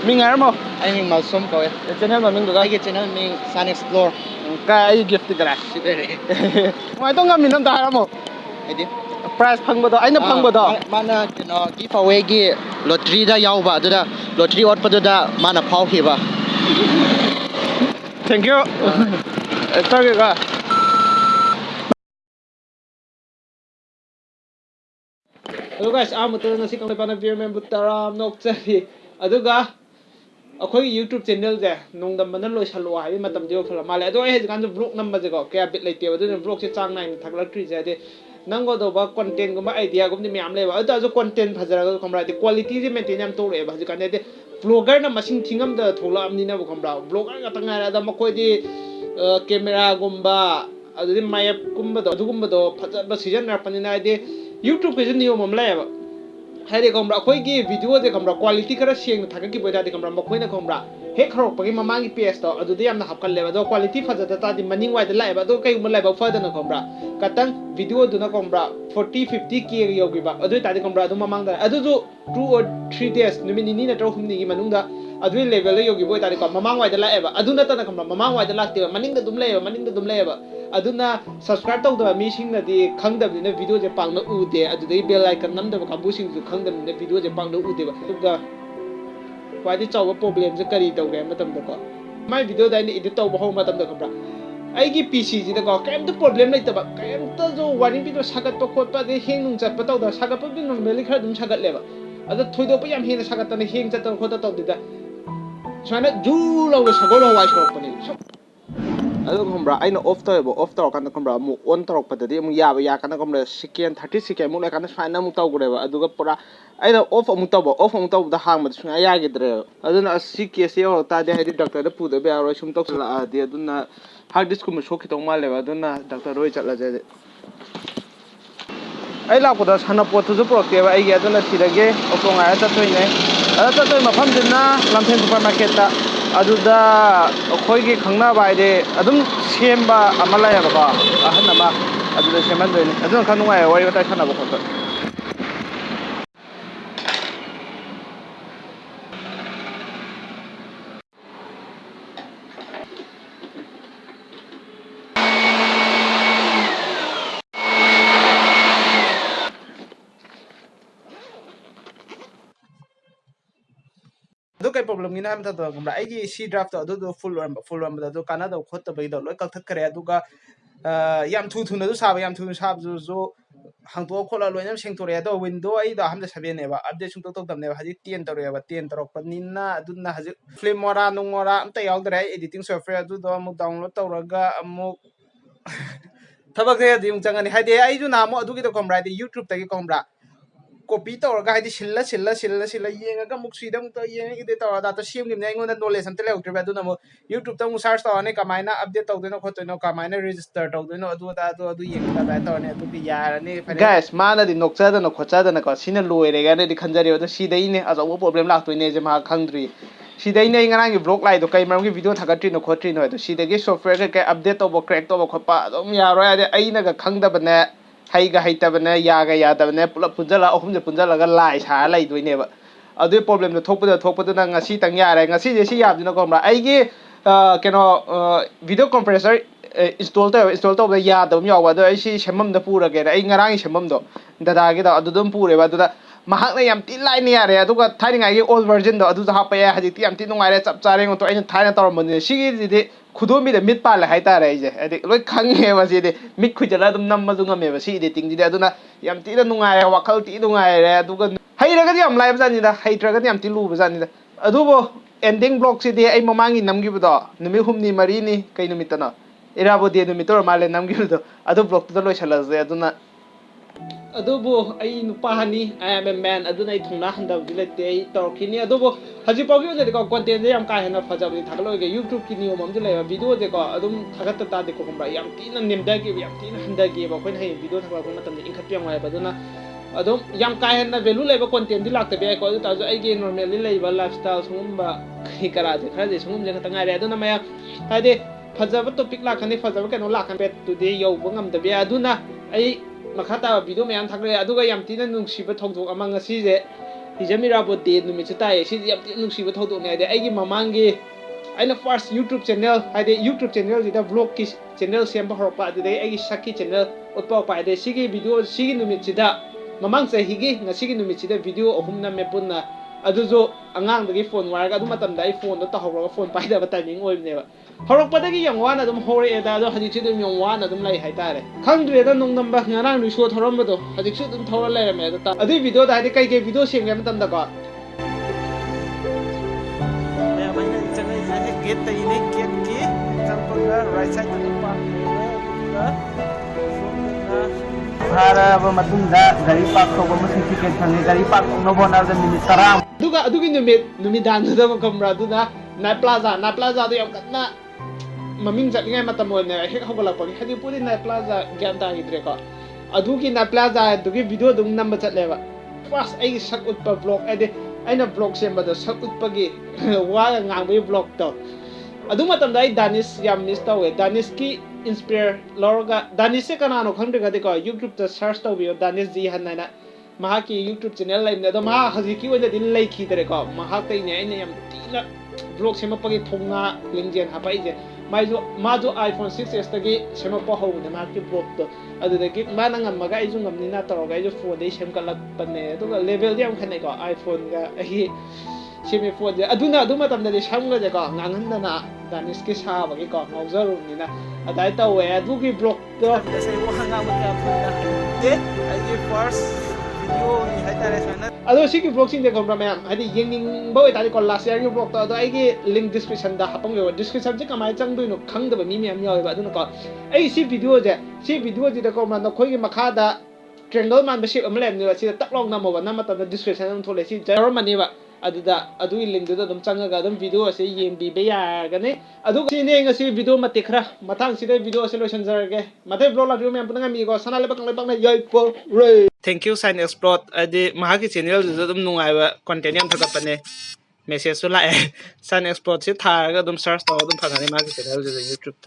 Ming Armo. I mean Malsum ko eh. Channel mà mình được I get channel ming Sun Explore. Cái gift cái này. Ngoài tôi ngắm mình làm tài lắm không? I did. Prize phăng bờ đó, anh nó phăng bờ đó. Mana kino giveaway gi lottery da yaw ba da lottery ot pa da mana phau khi ba. Thank you. Sorry ka. Hello guys, I'm Ngashgi Kangleipak video member Taram nok chari. Aduga akhoi YouTube channel je nongdam ban loi salwa hai matam jo khala male ado ai kan vlog number je ko kya bit leite adu vlog che chang nai thaklatri je de nango do ba content gum idea gum ni myam le ba ado jo content phajara ko khomra de quality je maintain am to re ba ji kan de vlogger na masing thingam da thola amni na ba khomra vlogger ga tanga da makoi di camera gumba adu di map gumba do phaja ba season na pani na de YouTube ke niyo mom la ba hai de khomra khoi gi video de khomra quality kara seng thaka ki boida de khomra makoi na khomra he kharok pagi mamang gi page to adu de yamna hapkal le ba do quality phaja ta di maning wai de lai ba do kai um lai ba further na khomra katang video du na khomra 40-50k yogi ba adu ta de khomra adu mamang da adu jo 2 or 3 days numini ni na tro humni gi manung da adu level le yogi boida de ko mamang wai de lai ba adu na ta na khomra mamang wai de lakte maning da dum le ba aduna subscribe tau da mi sing na di khangdab ni video je pang na u de adu dei bell icon nam da ka bu sing ju khangdab ni video je pang na u de ba tuga kwai di chaw problem je kari tau ge matam da ko mai video da ni edit tau ba ho matam da khabra ai gi pc ji da ko kem to problem lai ta ba kem to jo warning video sagat pa khot pa de heng nung chat pa tau da sagat pa bi normally khar dum sagat le ba adu thoido pa yam heng sagat ta ne heng chat ta khot ta tau de da chana ju lo ga sagol ho wai shop pa ni adu khomra aina off to kan khomra mu on torok padadi mu ya kan khomra second 30 second mu la kan faina mu taw gure ba adu ga pura aina off mu taw da hang ma sunga ya gidre aduna asiki se ho ta de hadi doctor da pu da ba ro sum tok sala adi aduna hard disk mu shokhi tong male ba aduna doctor roi chatla je ai la ko da sana pot tu pro ke ba ai ge aduna sidage okonga ta toine ada ta ma pham dinna lamthen supermarket ta aduda khoi khangna bai de adum semba amala ya ba ahna ma aduda seman de adun khanu ngai wari ta khana ba khot do kai problem ni na am ta do gumra ai gi c draft do full ram do kana do khot ta bai do loi kal thak kare aduga yam thu na do sab yam thu sab jo hang to khola loi nam seng to re do window ai da ham da 7 ne ba update sung tok dam ne ba haji 10 to re ba 10 torok pa ninna aduna haji film mora nungora am ta yaw dare editing software do mu download to raga amu thabak de dim changani haide ai ju na mo adugi to komra de YouTube ta gi komra copy to ga haidi silla yenga ga muk sidam to yenga ide to da to sim nim nei ngon knowledge am tele ukre ba du na mo YouTube ta mu search to ne kamaina update to de no khoto no kamaina register to de no adu yenga da to ne adu bi yar ne guys mana di nokcha da no khocha da na ko sina loi re ga ne di khanjari odo si dei ne azo problem lak to ne je ma khangdri si dei ne ngana gi vlog lai do kai mam gi video thakatri no khotri no to si de gi software ke update to bo crack to bo khopa dom ya ro ya ai na ga khangda ba ne hai ga hai ta ba ne ya da ne pula punjala ahum je punjala ga lai sa lai doi ne ba adu problem no thokpa na ngasi tang ya re ngasi je si ya dina ko mra ai gi keno video compressor install to ba ya da myaw ba do ai si semam da pura ge ai ngarang semam do da ge da adu dum pure ba da mahak na yam ti lai ne ya re adu ga thai ngai ge old version do adu ha pa ya haji ti yam ti nungai re chap chare ngo to ai thai na tor mon ne si gi de खुदोमी दे मिट पाले high तारे जे अदे लोय खंगे बसे दे मिट खुजला दम नम मजु ngame बसी editing दे अदुना याम ती the नुंगाय वाखल ती नुंगाय रे अदुगा हाइरगा याम लाइव जानि दा हाइट्रगा याम ती लुब जानि दा अदुबो एंडिंग ब्लॉक से दे आई ममांगी नमगी बदो नुमि हुमनी मरी नि कै नुमित न इराबो दे नुमित तो माले नमगी बदो अदु ब्लॉक तो लोय छला जे अदुना अदुबो आई नुपा हनी आई एम ए मैन अदुना आई थुना हंदा दिलेते आई तोरखिनी अदुबो हजि पाउगी जे को कंटेंट जे याम का हेना फजाबि थागलो के YouTube की नियम हम जे ले वीडियो जे को अदुम थागत ता दे को हमरा याम तीन नेमदा के याम तीन हंदा के बा कोइन हे वीडियो थागला को मतम इंखत पियम वाय बदुना अदुम याम का हेना वैल्यू लेबा कंटेंट दि लागते बे को ता जो आई के नॉर्मली लेबा लाइफस्टाइल सुंबा करा जे खरा जे सुंम जे खता ngai re अदुना मया हादे फजाबा टॉपिक लाखने फजाबा केनो लाखन पे टुडे यौ बंगम दबे अदुना आई makata video मैम थागले अदुगा याम तीन नुंगसिबा थोंथोक अमा ngasi je Hijamirabu Day Numit Tai, she Nushi with Hodo, the Agi Mamangi. I first YouTube channel, I did YouTube channel with a vlog channel, Semba Horpa, the day Shaki channel, Opa, the Shigi video, Shigi Numichida. Mamang say Higi, Ngashigi Numichida video of Humna Mepuna, Aduzo, Angang the phone, where I got Matam the iPhone, not the horror phone by the timing oil never. Horopatagi young one of them hori at the other Hadichidum young one of them like Hitare. Country, I don't know number Naran, we showed Horomado, Hadichdum Torah Lam at the time. I did video that I gave video shame them the god. Get the unique key, right side of the park. Kangleipak ko ticket Kangleipak no bona the minister. Duga numidan the camera na plaza the na maming jatinga matamon he hogalapon hadi puri na plaza gyanta hidreko adugi na plaza dugi video dung number chatleba first ai sak utpa vlog ade aina vlog semba da sak utpagi wa ngangbe vlog to adu matamda ai Danish yam miss tawe Danish ki inspire lorga Danish se kanano khangde ga YouTube ta search taw bio Danish ji hanna mahaki YouTube channel lai na do ma haziki wona din lai khi dere ko mahak tai ne aina yam tina vlog sema pagi thonga lingjen hapai je majo iPhone 6s tagi sema pa ho ne ma ki vlog to adu de ki ma nang maga ai jung amni na taro ga ju phone dei sem kalak panne to level jam khane ko iPhone ga hi semi phone je aduna aduma tam de sam ga je ko ngangan na Danish ki sa ba ki ko ngauzaru ni na adai ta we adu ki vlog to se wo hanga ma ka phone de ai first video ni haitare sana ado siki vlog sing de ko ma'am hadi yengning bo ta ko last year ni vlog to ai gi link description da hapang yo description je kamai chang dui no khang da ba mi mi am yo ba adu ko ai si video je de ko ma no khoi gi makha da triangle man ba shape am lem ni ba si tak long na mo ba na ma ta description am thole si jar mani ba adu link da dum changa ga dum video ase yeng bi be ya ga ne adu si ne nga si video matik khra matang si de video solution jar ge mate vlog la video me am mi go sana le ba kang le bang na yai po re. Thank you sign explode adi mahaki channel da dum nungai ba content yam thaka pane message su la sign explode si thar ga dum search to dum phangani mahaki channel da YouTube